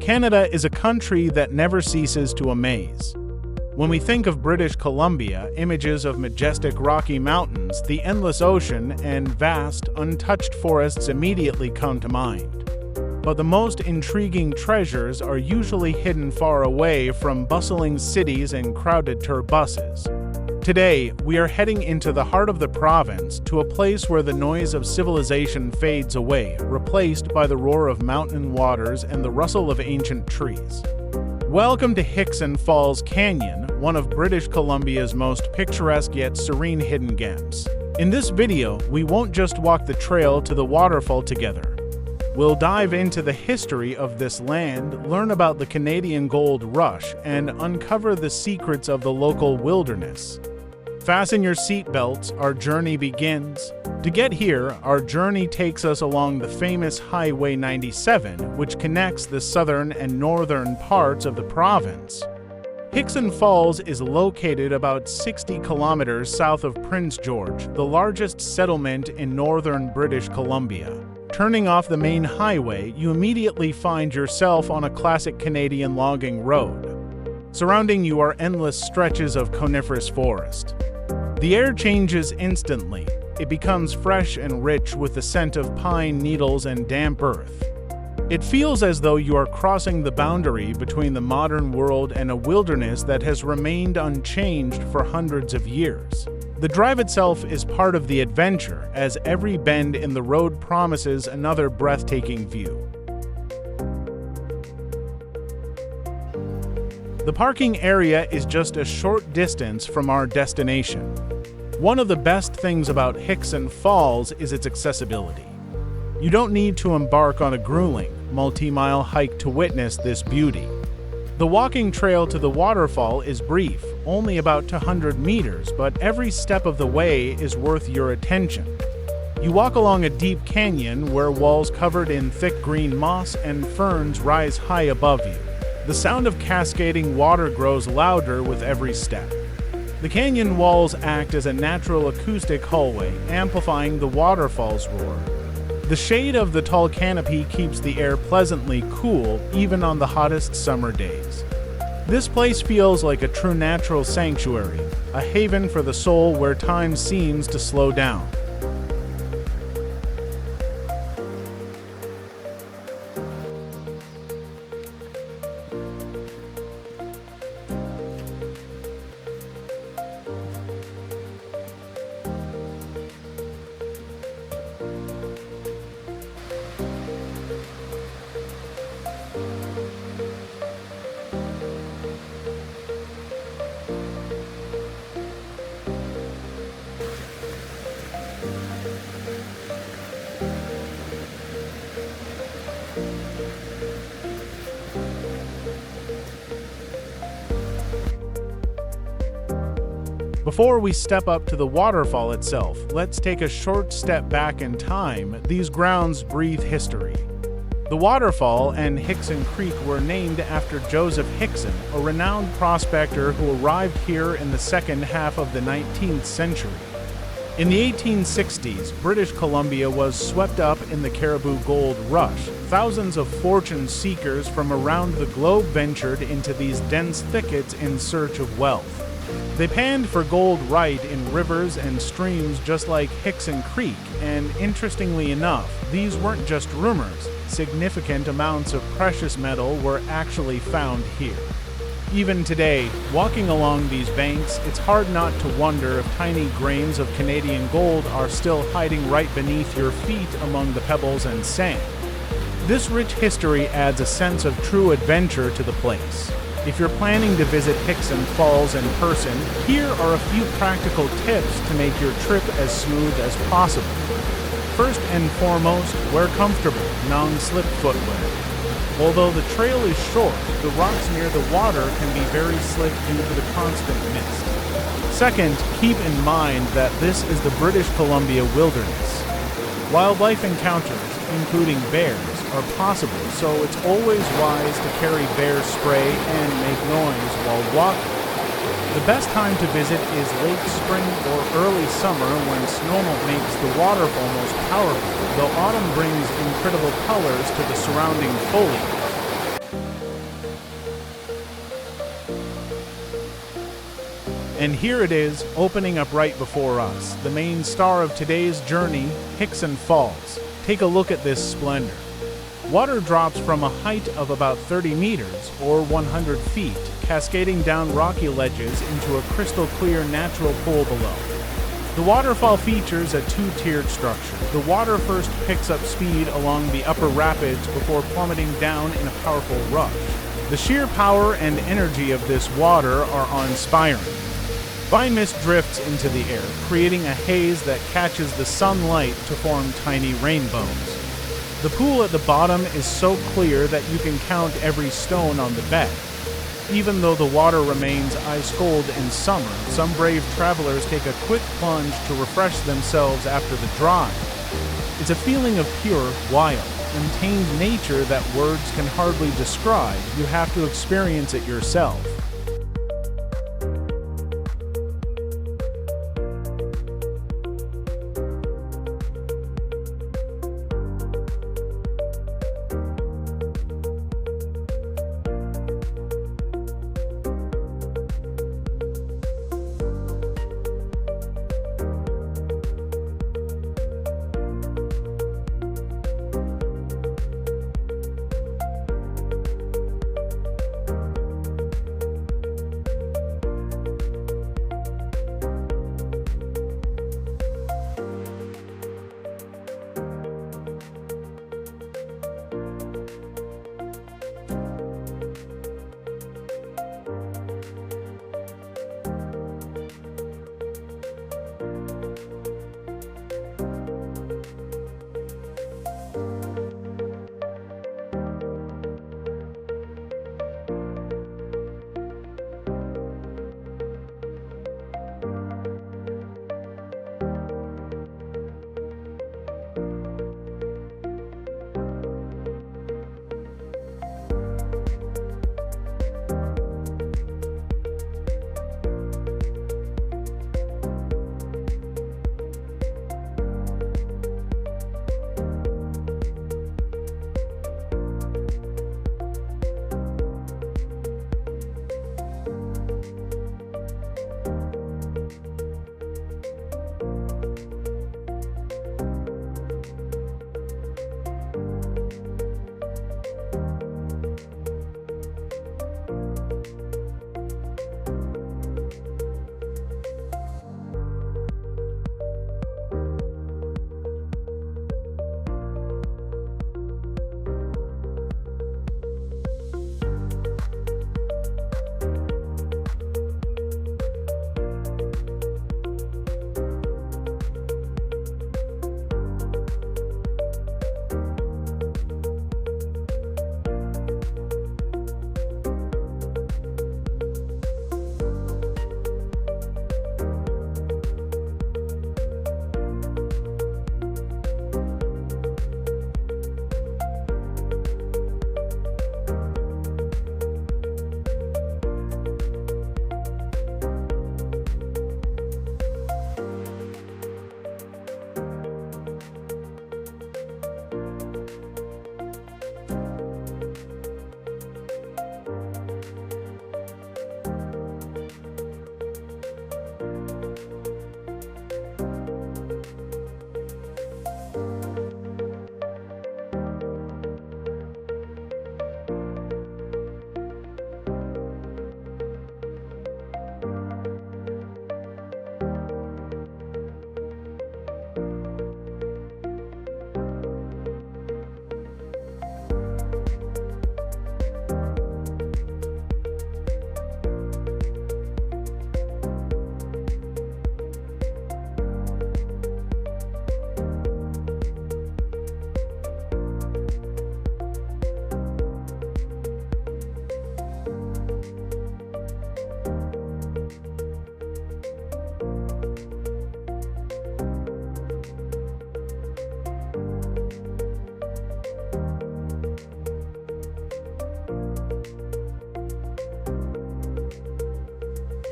Canada is a country that never ceases to amaze. When we think of British Columbia, images of majestic Rocky Mountains, the endless ocean, and vast, untouched forests immediately come to mind. But the most intriguing treasures are usually hidden far away from bustling cities and crowded tour buses. Today, we are heading into the heart of the province, to a place where the noise of civilization fades away, replaced by the roar of mountain waters and the rustle of ancient trees. Welcome to Hixon Falls Canyon, one of British Columbia's most picturesque yet serene hidden gems. In this video, we won't just walk the trail to the waterfall together. We'll dive into the history of this land, learn about the Canadian gold rush, and uncover the secrets of the local wilderness. Fasten your seatbelts, our journey begins. To get here, our journey takes us along the famous Highway 97, which connects the southern and northern parts of the province. Hixon Falls is located about 60 kilometers south of Prince George, the largest settlement in northern British Columbia. Turning off the main highway, you immediately find yourself on a classic Canadian logging road. Surrounding you are endless stretches of coniferous forest. The air changes instantly. It becomes fresh and rich with the scent of pine needles and damp earth. It feels as though you are crossing the boundary between the modern world and a wilderness that has remained unchanged for hundreds of years. The drive itself is part of the adventure, as every bend in the road promises another breathtaking view. The parking area is just a short distance from our destination. One of the best things about Hixon Falls is its accessibility. You don't need to embark on a grueling, multi-mile hike to witness this beauty. The walking trail to the waterfall is brief, only about 200 meters, but every step of the way is worth your attention. You walk along a deep canyon where walls covered in thick green moss and ferns rise high above you. The sound of cascading water grows louder with every step. The canyon walls act as a natural acoustic hallway, amplifying the waterfall's roar. The shade of the tall canopy keeps the air pleasantly cool, even on the hottest summer days. This place feels like a true natural sanctuary, a haven for the soul where time seems to slow down. Before we step up to the waterfall itself, let's take a short step back in time. These grounds breathe history. The waterfall and Hixon Creek were named after Joseph Hixon, a renowned prospector who arrived here in the second half of the 19th century. In the 1860s, British Columbia was swept up in the Cariboo Gold Rush. Thousands of fortune seekers from around the globe ventured into these dense thickets in search of wealth. They panned for gold right in rivers and streams just like Hixon Creek, and interestingly enough, these weren't just rumors. Significant amounts of precious metal were actually found here. Even today, walking along these banks, it's hard not to wonder if tiny grains of Canadian gold are still hiding right beneath your feet among the pebbles and sand. This rich history adds a sense of true adventure to the place. If you're planning to visit Hixon Falls in person, here are a few practical tips to make your trip as smooth as possible. First and foremost, wear comfortable, non-slip footwear. Although the trail is short, the rocks near the water can be very slick due to the constant mist. Second, keep in mind that this is the British Columbia wilderness. Wildlife encounters, including bears, are possible, so it's always wise to carry bear spray and make noise while walking. The best time to visit is late spring or early summer when snow makes the waterfall most powerful, though autumn brings incredible colors to the surrounding foliage. And here it is, opening up right before us, the main star of today's journey, Hixon Falls. Take a look at this splendor. Water drops from a height of about 30 meters, or 100 feet, cascading down rocky ledges into a crystal-clear natural pool below. The waterfall features a two-tiered structure. The water first picks up speed along the upper rapids before plummeting down in a powerful rush. The sheer power and energy of this water are awe-inspiring. Fine mist drifts into the air, creating a haze that catches the sunlight to form tiny rainbows. The pool at the bottom is so clear that you can count every stone on the bed. Even though the water remains ice-cold in summer, some brave travelers take a quick plunge to refresh themselves after the drive. It's a feeling of pure, wild, untamed nature that words can hardly describe. You have to experience it yourself.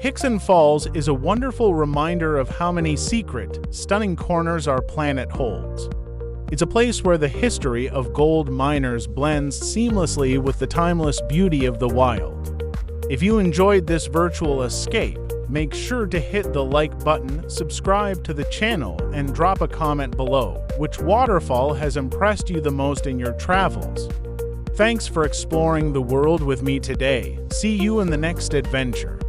Hixon Falls is a wonderful reminder of how many secret, stunning corners our planet holds. It's a place where the history of gold miners blends seamlessly with the timeless beauty of the wild. If you enjoyed this virtual escape, make sure to hit the like button, subscribe to the channel, and drop a comment below. Which waterfall has impressed you the most in your travels? Thanks for exploring the world with me today. See you in the next adventure.